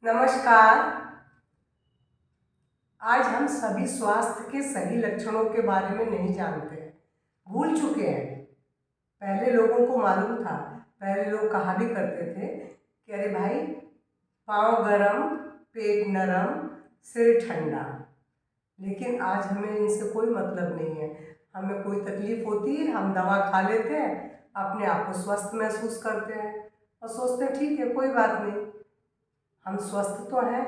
नमस्कार। आज हम सभी स्वास्थ्य के सही लक्षणों के बारे में नहीं जानते, भूल चुके हैं। पहले लोगों को मालूम था। पहले लोग कहा भी करते थे कि अरे भाई, पाँव गरम, पेट नरम, सिर ठंडा। लेकिन आज हमें इनसे कोई मतलब नहीं है। हमें कोई तकलीफ होती है, हम दवा खा लेते हैं, अपने आप को स्वस्थ महसूस करते हैं और सोचते हैं ठीक है, कोई बात नहीं, हम स्वस्थ तो हैं।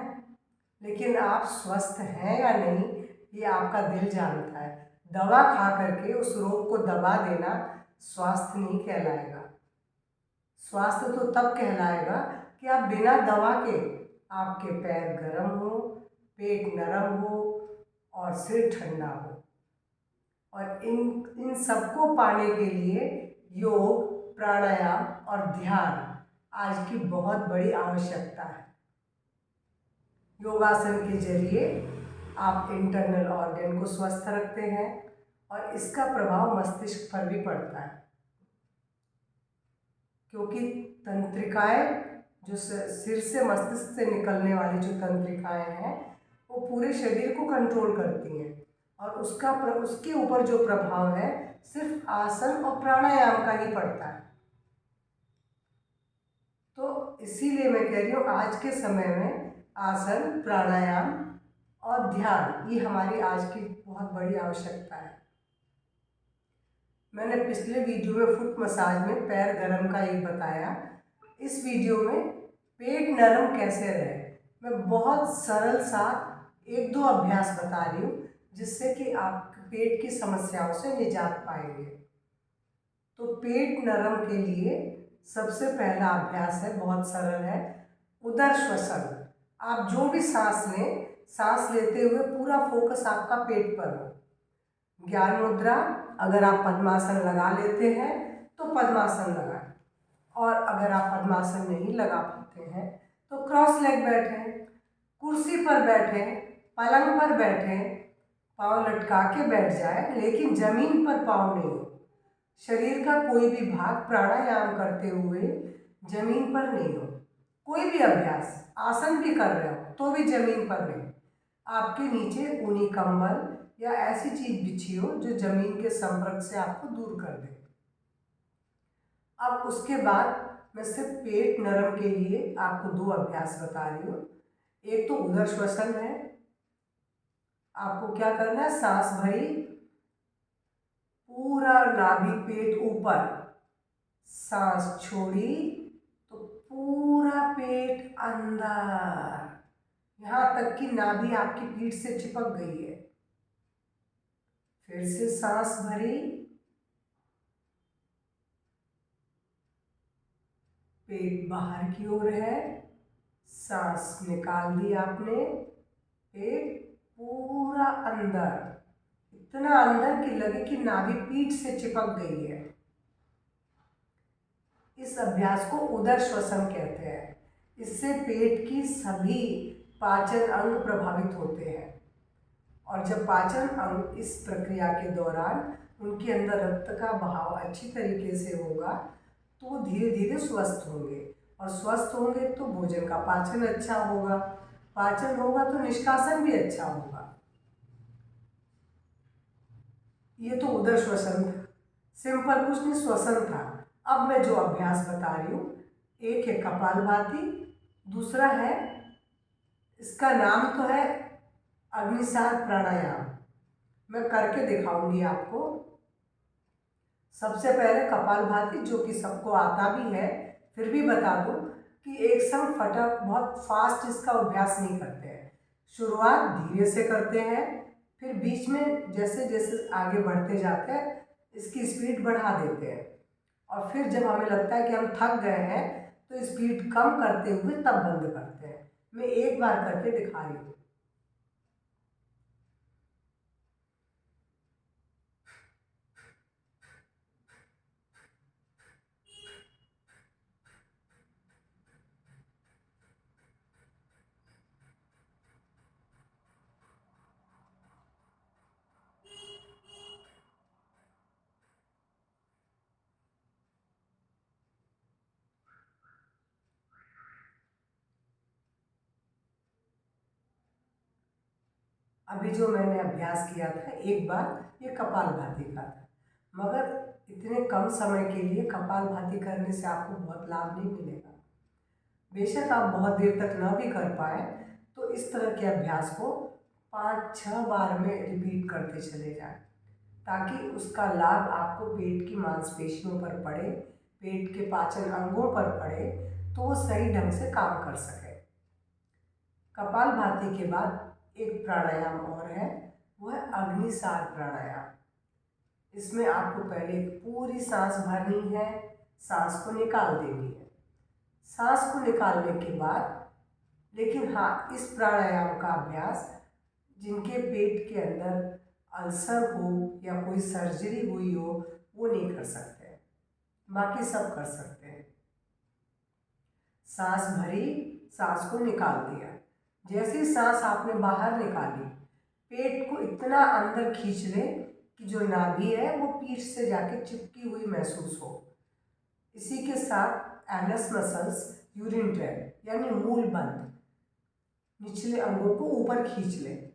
लेकिन आप स्वस्थ हैं या नहीं, ये आपका दिल जानता है। दवा खा करके उस रोग को दबा देना स्वास्थ्य नहीं कहलाएगा। स्वास्थ्य तो तब कहलाएगा कि आप बिना दवा के, आपके पैर गर्म हो, पेट नरम हो और सिर ठंडा हो। और इन इन सबको पाने के लिए योग, प्राणायाम और ध्यान आज की बहुत बड़ी आवश्यकता है। योगासन के जरिए आप इंटरनल ऑर्गन को स्वस्थ रखते हैं और इसका प्रभाव मस्तिष्क पर भी पड़ता है, क्योंकि तंत्रिकाएं जो सिर से मस्तिष्क से निकलने वाली जो तंत्रिकाएं हैं वो पूरे शरीर को कंट्रोल करती हैं और उसके ऊपर जो प्रभाव है सिर्फ आसन और प्राणायाम का ही पड़ता है। तो इसीलिए मैं कह रही हूँ आज के समय में आसन, प्राणायाम और ध्यान ये हमारी आज की बहुत बड़ी आवश्यकता है। मैंने पिछले वीडियो में फुट मसाज में पैर गरम का एक बताया। इस वीडियो में पेट नरम कैसे रहे, मैं बहुत सरल सा एक दो अभ्यास बता रही हूँ जिससे कि आप पेट की समस्याओं से निजात पाएंगे। तो पेट नरम के लिए सबसे पहला अभ्यास है, बहुत सरल है, उदर श्वसन। आप जो भी सांस लें, सांस लेते हुए पूरा फोकस आपका पेट पर हो। ज्ञान मुद्रा, अगर आप पद्मासन लगा लेते हैं तो पद्मासन लगाएं, और अगर आप पद्मासन नहीं लगा पाते हैं तो क्रॉस लेग बैठें, कुर्सी पर बैठें, पलंग पर बैठें, पाँव लटका के बैठ जाए लेकिन जमीन पर पाँव नहीं हो। शरीर का कोई भी भाग प्राणायाम करते हुए जमीन पर नहीं हो। कोई भी अभ्यास, आसन भी कर रहे हो तो भी जमीन पर नहीं। आपके नीचे ऊनी कंबल या ऐसी चीज बिछी हो जो जमीन के संपर्क से आपको दूर कर दे। अब उसके बाद मैं सिर्फ पेट नरम के लिए आपको दो अभ्यास बता रही हूँ। एक तो उदर श्वसन है। आपको क्या करना है, सांस भरी, पूरा नाभि पेट ऊपर, सांस छोड़ी तो पूरा पेट अंदर, यहां तक कि नाभि आपकी पीठ से चिपक गई है। फिर से सांस भरी, पेट बाहर की ओर है, सांस निकाल दी आपने, पेट पूरा अंदर, इतना अंदर कि लगे कि नाभि पीठ से चिपक गई है। इस अभ्यास को उदर श्वसन कहते हैं। इससे पेट की सभी पाचन अंग प्रभावित होते हैं और जब पाचन अंग इस प्रक्रिया के दौरान उनके अंदर रक्त का बहाव अच्छी तरीके से होगा तो वो धीरे धीरे स्वस्थ होंगे, और स्वस्थ होंगे तो भोजन का पाचन अच्छा होगा, पाचन होगा तो निष्कासन भी अच्छा होगा। ये तो उदर श्वसन था, सिंपल, कुछ नहीं, श्वसन था। अब मैं जो अभ्यास बता रही हूँ, एक है कपालभाति, दूसरा है, इसका नाम तो है अग्निसार प्राणायाम। मैं करके दिखाऊंगी आपको। सबसे पहले कपालभाति, जो कि सबको आता भी है, फिर भी बता दूं कि एक संग फटाक बहुत फास्ट इसका अभ्यास नहीं करते हैं। शुरुआत धीरे से करते हैं, फिर बीच में जैसे जैसे आगे बढ़ते जाते हैं इसकी स्पीड बढ़ा देते हैं, और फिर जब हमें लगता है कि हम थक गए हैं तो स्पीड कम करते हुए तब बंद करते हैं। मैं एक बार करके दिखा रही हूँ। अभी जो मैंने अभ्यास किया था एक बार, ये कपालभाति का था, मगर इतने कम समय के लिए कपालभाति करने से आपको बहुत लाभ नहीं मिलेगा। बेशक आप बहुत देर तक न भी कर पाए तो इस तरह के अभ्यास को 5-6 बार में रिपीट करते चले जाएं, ताकि उसका लाभ आपको पेट की मांसपेशियों पर पड़े, पेट के पाचन अंगों पर पड़े, तो वो सही ढंग से काम कर सके। कपालभाति के बाद एक प्राणायाम और है, वो है अग्निसार प्राणायाम। इसमें आपको पहले पूरी सांस भरनी है, सांस को निकाल देनी है। सांस को निकालने के बाद, लेकिन हाँ, इस प्राणायाम का अभ्यास जिनके पेट के अंदर अल्सर हो या कोई सर्जरी हुई हो वो नहीं कर सकते, बाकी सब कर सकते हैं। सांस भरी, सांस को निकाल दिया। जैसे सांस आपने बाहर निकाली, पेट को इतना अंदर खींच लें कि जो नाभि है वो पीठ से जाके चिपकी हुई महसूस हो। इसी के साथ एनस मसल्स, यूरिन ट्रैक्ट यानी मूल बंद, निचले अंगों को ऊपर खींच लें।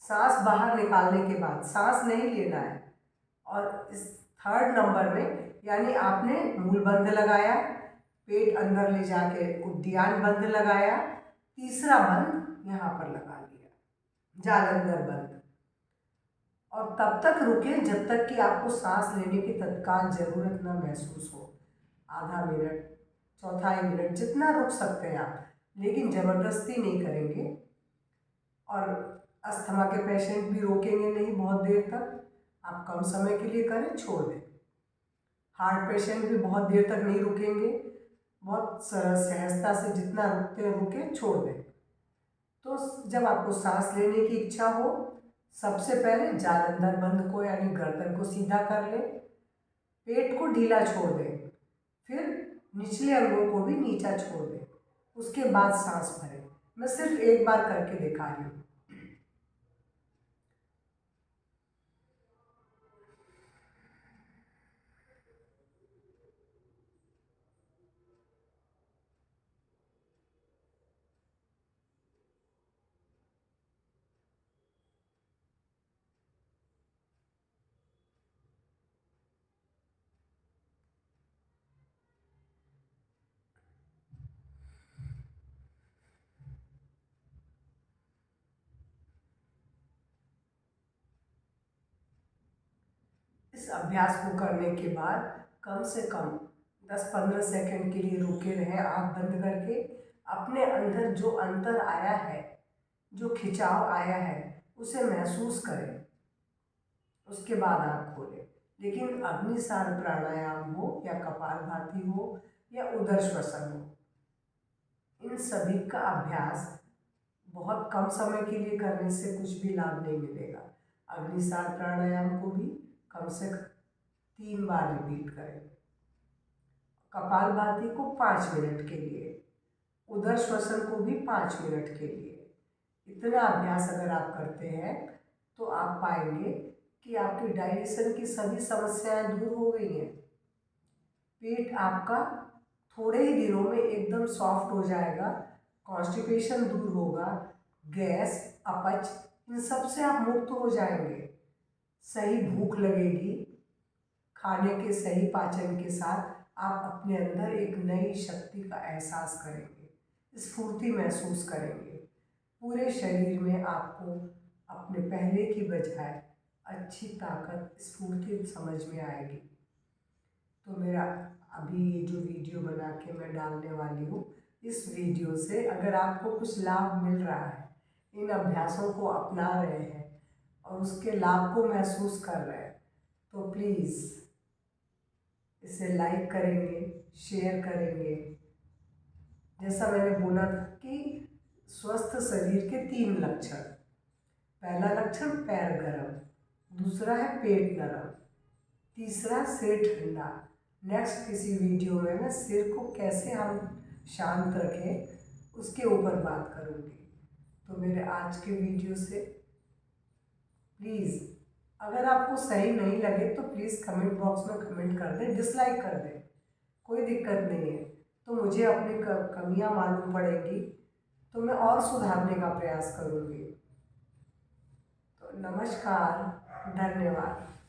सांस बाहर निकालने के बाद सांस नहीं लेना है। और इस 3rd नंबर में, यानी आपने मूल बंद लगाया, पेट अंदर ले जाके उद्यान बंद लगाया, तीसरा बंद यहाँ पर लगा लिया, जालंधर बंद। और तब तक रुके जब तक कि आपको सांस लेने की तत्काल जरूरत न महसूस हो। आधा मिनट, चौथाई मिनट, जितना रुक सकते हैं आप, लेकिन ज़बरदस्ती नहीं करेंगे। और अस्थमा के पेशेंट भी रोकेंगे नहीं बहुत देर तक, आप कम समय के लिए करें, छोड़ दें। हार्ट पेशेंट भी बहुत देर तक नहीं रुकेंगे, बहुत सहजता से जितना रुकते हैं रुके, छोड़ दें। तो जब आपको सांस लेने की इच्छा हो, सबसे पहले जालंधर बंद को यानी गर्दन को सीधा कर लें, पेट को ढीला छोड़ दें, फिर निचले अंगों को भी नीचा छोड़ दें, उसके बाद सांस भरें। मैं सिर्फ एक बार करके दिखा रही हूँ। इस अभ्यास को करने के बाद कम से कम 10-15 सेकंड के लिए रुके रहें आँख बंद करके। अपने अंदर जो अंतर आया है, जो खिंचाव आया है, उसे महसूस करें, उसके बाद आँख खोलें। लेकिन अग्निसार प्राणायाम हो या कपालभाति हो या उदर श्वसन हो, इन सभी का अभ्यास बहुत कम समय के लिए करने से कुछ भी लाभ नहीं मिलेगा। अग्निसार प्राणायाम को भी कम से कम 3 बार रिपीट करें। कपालभाति को 5 मिनट के लिए, उदर श्वसन को भी 5 मिनट के लिए। इतना अभ्यास अगर आप करते हैं तो आप पाएंगे कि आपकी डाइजेशन की सभी समस्याएं दूर हो गई हैं। पेट आपका थोड़े ही दिनों में एकदम सॉफ्ट हो जाएगा, कॉन्स्टिपेशन दूर होगा, गैस, अपच, इन सब से आप मुक्त हो जाएंगे। सही भूख लगेगी, खाने के सही पाचन के साथ आप अपने अंदर एक नई शक्ति का एहसास करेंगे, स्फूर्ति महसूस करेंगे। पूरे शरीर में आपको अपने पहले की बजाय अच्छी ताकत, स्फूर्ति समझ में आएगी। तो मेरा अभी ये जो वीडियो बना के मैं डालने वाली हूँ, इस वीडियो से अगर आपको कुछ लाभ मिल रहा है, इन अभ्यासों को अपना रहे हैं और उसके लाभ को महसूस कर रहे हैं, तो प्लीज़ इसे लाइक करेंगे, शेयर करेंगे। जैसा मैंने बोला था कि स्वस्थ शरीर के 3 लक्षण। पहला लक्षण पैर गरम, दूसरा है पेट नरम, तीसरा सिर ठंडा। नेक्स्ट किसी वीडियो में मैं सिर को कैसे हम शांत रखें उसके ऊपर बात करूँगी। तो मेरे आज के वीडियो से प्लीज़, अगर आपको सही नहीं लगे तो प्लीज़ कमेंट बॉक्स में कमेंट कर दें, डिसलाइक कर दें, कोई दिक्कत नहीं है। तो मुझे अपनी कमियां मालूम पड़ेंगी तो मैं और सुधारने का प्रयास करूँगी। नमस्कार, धन्यवाद।